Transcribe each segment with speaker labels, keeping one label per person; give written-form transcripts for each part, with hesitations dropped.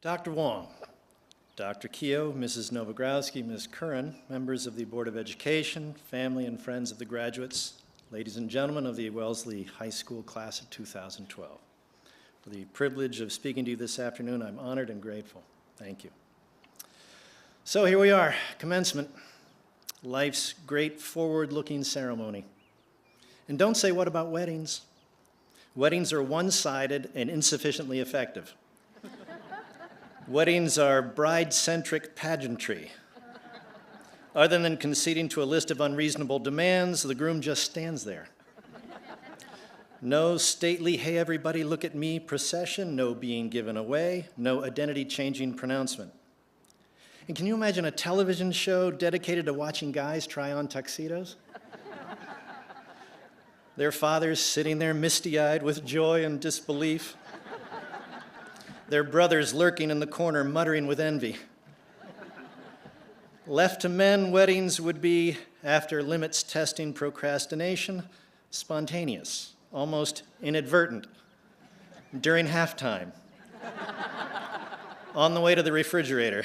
Speaker 1: Dr. Wong, Dr. Keogh, Mrs. Novogrowski, Ms. Curran, members of the Board of Education, family and friends of the graduates, ladies and gentlemen of the Wellesley High School class of 2012. For the privilege of speaking to you this afternoon, I'm honored and grateful. Thank you. So here we are, commencement, life's great forward-looking ceremony. And don't say, what about weddings? Weddings are one-sided and insufficiently effective. Weddings are bride-centric pageantry. Other than conceding to a list of unreasonable demands, the groom just stands there. No stately, hey everybody look at me procession, no being given away, no identity-changing pronouncement. And can you imagine a television show dedicated to watching guys try on tuxedos? Their fathers sitting there misty-eyed with joy and disbelief. Their brothers lurking in the corner, muttering with envy. Left to men, weddings would be, after limits testing procrastination, spontaneous, almost inadvertent, during halftime, on the way to the refrigerator.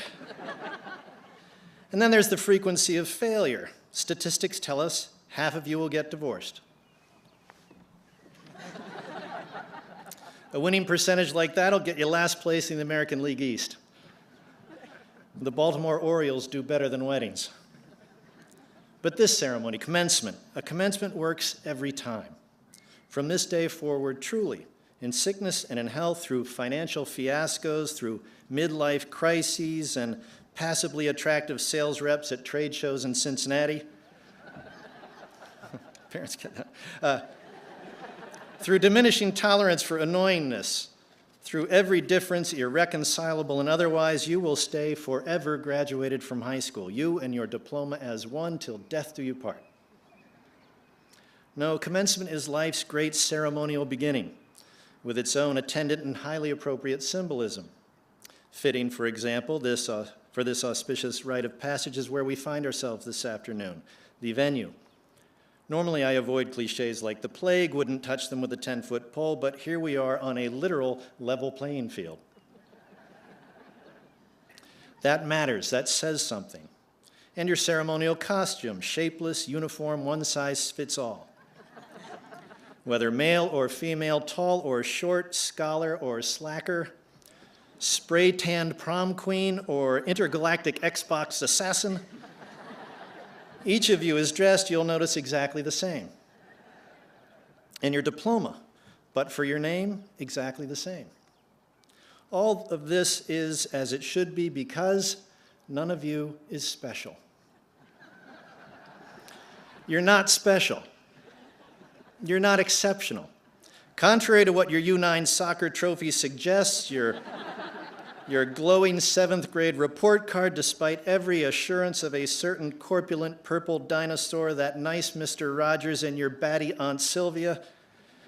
Speaker 1: And then there's the frequency of failure. Statistics tell us half of you will get divorced. A winning percentage like that will get you last place in the American League East. The Baltimore Orioles do better than weddings. But this ceremony, commencement, a commencement works every time. From this day forward, truly, in sickness and in health, through financial fiascos, through midlife crises, and passably attractive sales reps at trade shows in Cincinnati. Parents get that. Through diminishing tolerance for annoyingness, through every difference, irreconcilable and otherwise, you will stay forever graduated from high school, you and your diploma as one till death do you part. No, commencement is life's great ceremonial beginning, with its own attendant and highly appropriate symbolism. Fitting, for example, for this auspicious rite of passage is where we find ourselves this afternoon, the venue. Normally, I avoid cliches like the plague, wouldn't touch them with a 10-foot pole, but here we are on a literal level playing field. That matters, that says something. And your ceremonial costume, shapeless, uniform, one size fits all. Whether male or female, tall or short, scholar or slacker, spray-tanned prom queen or intergalactic Xbox assassin, each of you is dressed, you'll notice, exactly the same. And your diploma, but for your name, exactly the same. All of this is as it should be because none of you is special. You're not special. You're not exceptional. Contrary to what your U9 soccer trophy suggests, your glowing 7th grade report card, despite every assurance of a certain corpulent purple dinosaur, that nice Mr. Rogers, and your batty Aunt Sylvia,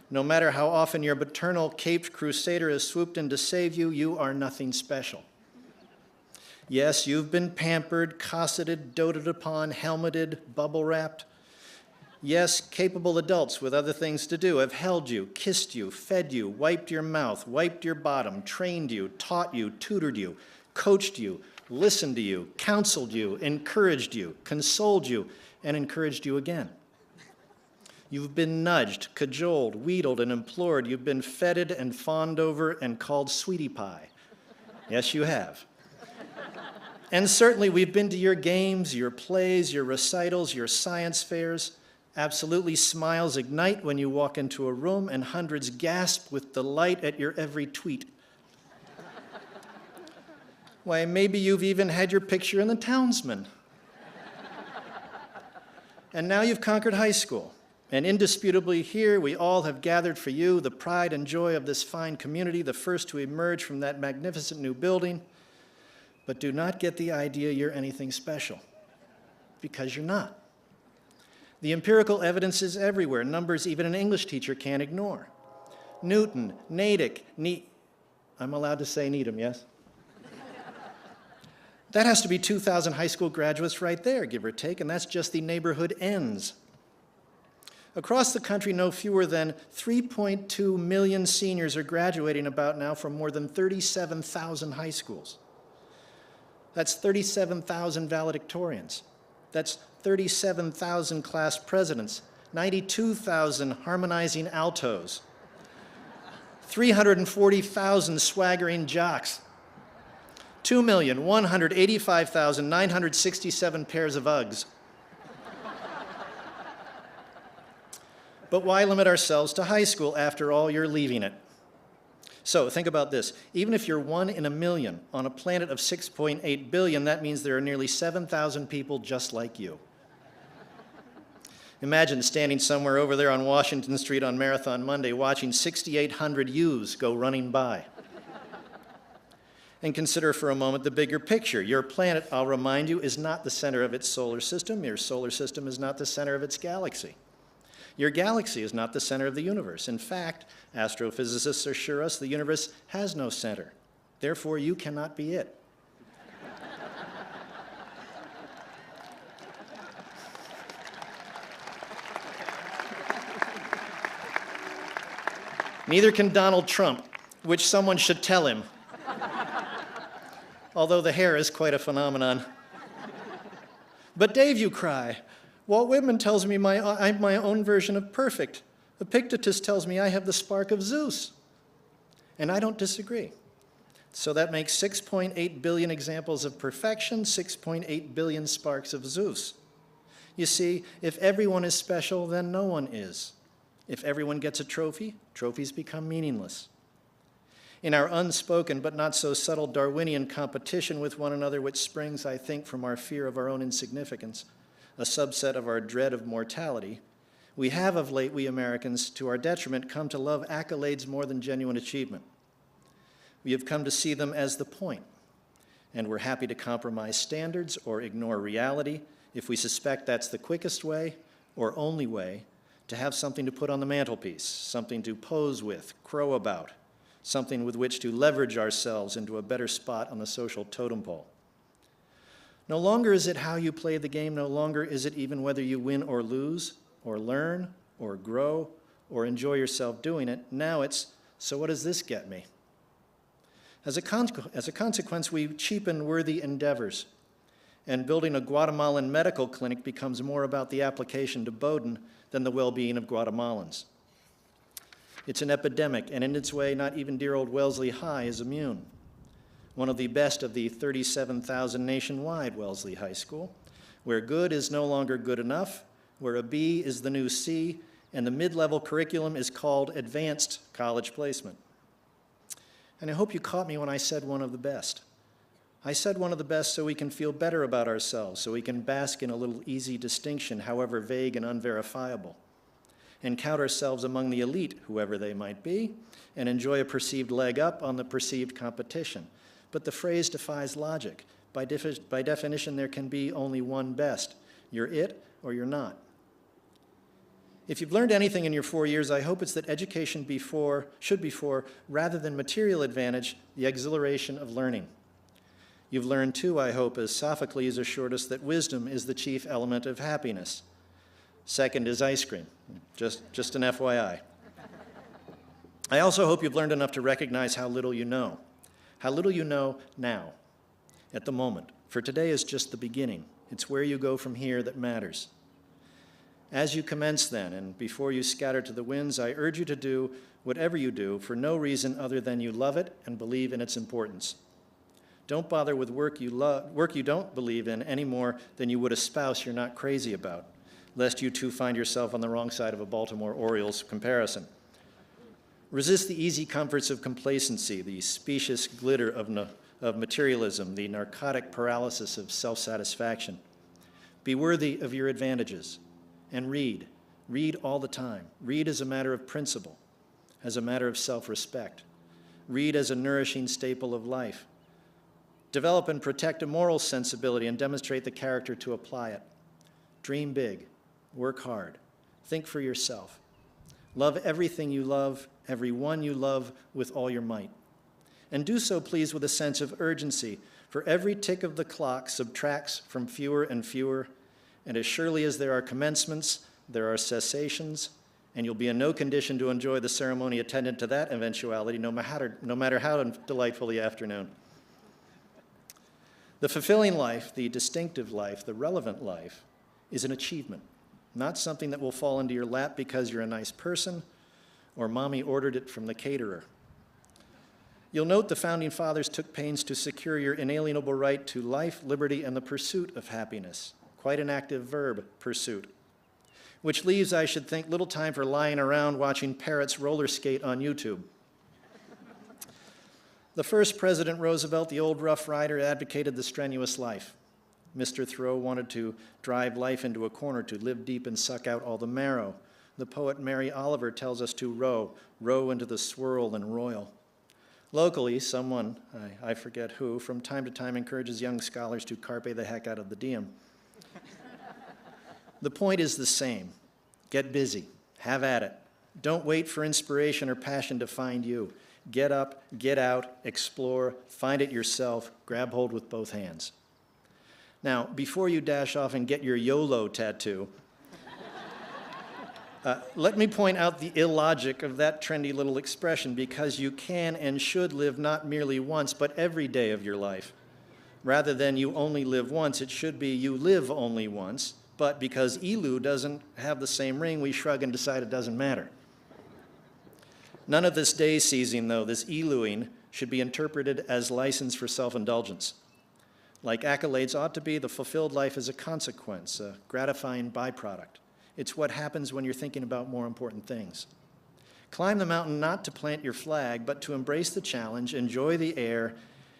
Speaker 1: no matter how often your maternal caped crusader has swooped in to save you, you are nothing special. Yes, you've been pampered, cosseted, doted upon, helmeted, bubble-wrapped. Yes, capable adults with other things to do have held you, kissed you, fed you, wiped your mouth, wiped your bottom, trained you, taught you, tutored you, coached you, listened to you, counseled you, encouraged you, consoled you, and encouraged you again. You've been nudged, cajoled, wheedled, and implored. You've been feted and fawned over and called sweetie pie. Yes, you have. And certainly we've been to your games, your plays, your recitals, your science fairs. Absolutely, smiles ignite when you walk into a room, and hundreds gasp with delight at your every tweet. Why, maybe you've even had your picture in the Townsman. And now you've conquered high school, and indisputably here we all have gathered for you, the pride and joy of this fine community, the first to emerge from that magnificent new building. But do not get the idea you're anything special, because you're not. The empirical evidence is everywhere, numbers even an English teacher can't ignore. Newton, Natick, I'm allowed to say Needham, yes? That has to be 2,000 high school graduates right there, give or take, and that's just the neighborhood ends. Across the country, no fewer than 3.2 million seniors are graduating about now from more than 37,000 high schools. That's 37,000 valedictorians. That's 37,000 class presidents, 92,000 harmonizing altos, 340,000 swaggering jocks, 2,185,967 pairs of Uggs. But why limit ourselves to high school? After all, you're leaving it. So think about this. Even if you're 1 in a million on a planet of 6.8 billion, that means there are nearly 7,000 people just like you. Imagine standing somewhere over there on Washington Street on Marathon Monday watching 6,800 yous go running by. And consider for a moment the bigger picture. Your planet, I'll remind you, is not the center of its solar system. Your solar system is not the center of its galaxy. Your galaxy is not the center of the universe. In fact, astrophysicists assure us the universe has no center. Therefore, you cannot be it. Neither can Donald Trump, which someone should tell him. Although the hair is quite a phenomenon. But Dave, you cry. Walt Whitman tells me I'm my own version of perfect. Epictetus tells me I have the spark of Zeus. And I don't disagree. So that makes 6.8 billion examples of perfection, 6.8 billion sparks of Zeus. You see, if everyone is special, then no one is. If everyone gets a trophy, trophies become meaningless. In our unspoken but not so subtle Darwinian competition with one another, which springs, I think, from our fear of our own insignificance, a subset of our dread of mortality, we have of late, we Americans, to our detriment, come to love accolades more than genuine achievement. We have come to see them as the point, and we're happy to compromise standards or ignore reality if we suspect that's the quickest way or only way to have something to put on the mantelpiece, something to pose with, crow about, something with which to leverage ourselves into a better spot on the social totem pole. No longer is it how you play the game, no longer is it even whether you win or lose, or learn, or grow, or enjoy yourself doing it. Now it's, so what does this get me? As a consequence, we cheapen worthy endeavors, and building a Guatemalan medical clinic becomes more about the application to Bowdoin than the well-being of Guatemalans. It's an epidemic, and in its way, not even dear old Wellesley High is immune. One of the best of the 37,000 nationwide Wellesley High School, where good is no longer good enough, where a B is the new C, and the mid-level curriculum is called advanced college placement. And I hope you caught me when I said one of the best. I said one of the best so we can feel better about ourselves, so we can bask in a little easy distinction, however vague and unverifiable, and count ourselves among the elite, whoever they might be, and enjoy a perceived leg up on the perceived competition. But the phrase defies logic. By definition, there can be only one best. You're it or you're not. If you've learned anything in your 4 years, I hope it's that education should be for, rather than material advantage, the exhilaration of learning. You've learned too, I hope, as Sophocles assured us, that wisdom is the chief element of happiness. Second is ice cream, just an FYI. I also hope you've learned enough to recognize how little you know now, at the moment. For today is just the beginning. It's where you go from here that matters. As you commence then, and before you scatter to the winds, I urge you to do whatever you do for no reason other than you love it and believe in its importance. Don't bother with work you don't believe in any more than you would a spouse you're not crazy about, lest you too find yourself on the wrong side of a Baltimore Orioles comparison. Resist the easy comforts of complacency, the specious glitter of materialism, the narcotic paralysis of self-satisfaction. Be worthy of your advantages, and read. Read all the time. Read as a matter of principle, as a matter of self-respect. Read as a nourishing staple of life. Develop and protect a moral sensibility and demonstrate the character to apply it. Dream big. Work hard. Think for yourself. Love everything you love, everyone you love, with all your might. And do so, please, with a sense of urgency, for every tick of the clock subtracts from fewer and fewer, and as surely as there are commencements, there are cessations, and you'll be in no condition to enjoy the ceremony attendant to that eventuality, no matter how delightful the afternoon. The fulfilling life, the distinctive life, the relevant life, is an achievement, not something that will fall into your lap because you're a nice person or mommy ordered it from the caterer. You'll note the Founding Fathers took pains to secure your inalienable right to life, liberty, and the pursuit of happiness. Quite an active verb, pursuit. Which leaves, I should think, little time for lying around watching parrots roller skate on YouTube. The first President Roosevelt, the old Rough Rider, advocated the strenuous life. Mr. Thoreau wanted to drive life into a corner, to live deep and suck out all the marrow. The poet Mary Oliver tells us to row into the swirl and roil. Locally, someone, I forget who, from time to time encourages young scholars to carpe the heck out of the diem. The point is the same. Get busy. Have at it. Don't wait for inspiration or passion to find you. Get up, get out, explore, find it yourself, grab hold with both hands. Now, before you dash off and get your YOLO tattoo, let me point out the illogic of that trendy little expression, because you can and should live not merely once, but every day of your life. Rather than you only live once, it should be you live only once, but because ELU doesn't have the same ring, we shrug and decide it doesn't matter. None of this day seizing, though, this ELUing, should be interpreted as license for self-indulgence. Like accolades ought to be, the fulfilled life is a consequence, a gratifying byproduct. It's what happens when you're thinking about more important things. Climb the mountain not to plant your flag, but to embrace the challenge, enjoy the air,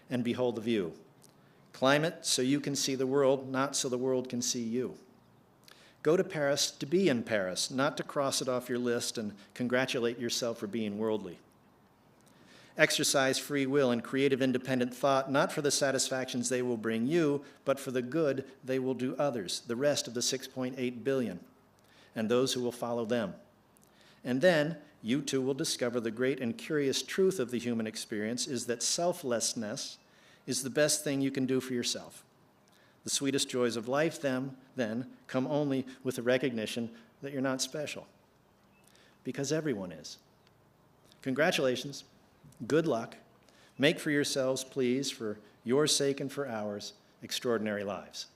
Speaker 1: and behold the view. Climb it so you can see the world, not so the world can see you. Go to Paris to be in Paris, not to cross it off your list and congratulate yourself for being worldly. Exercise free will and creative independent thought, not for the satisfactions they will bring you, but for the good they will do others, the rest of the 6.8 billion, and those who will follow them. And then you too will discover the great and curious truth of the human experience is that selflessness is the best thing you can do for yourself. The sweetest joys of life, then, come only with the recognition that you're not special, because everyone is. Congratulations. Good luck. Make for yourselves, please, for your sake and for ours, extraordinary lives.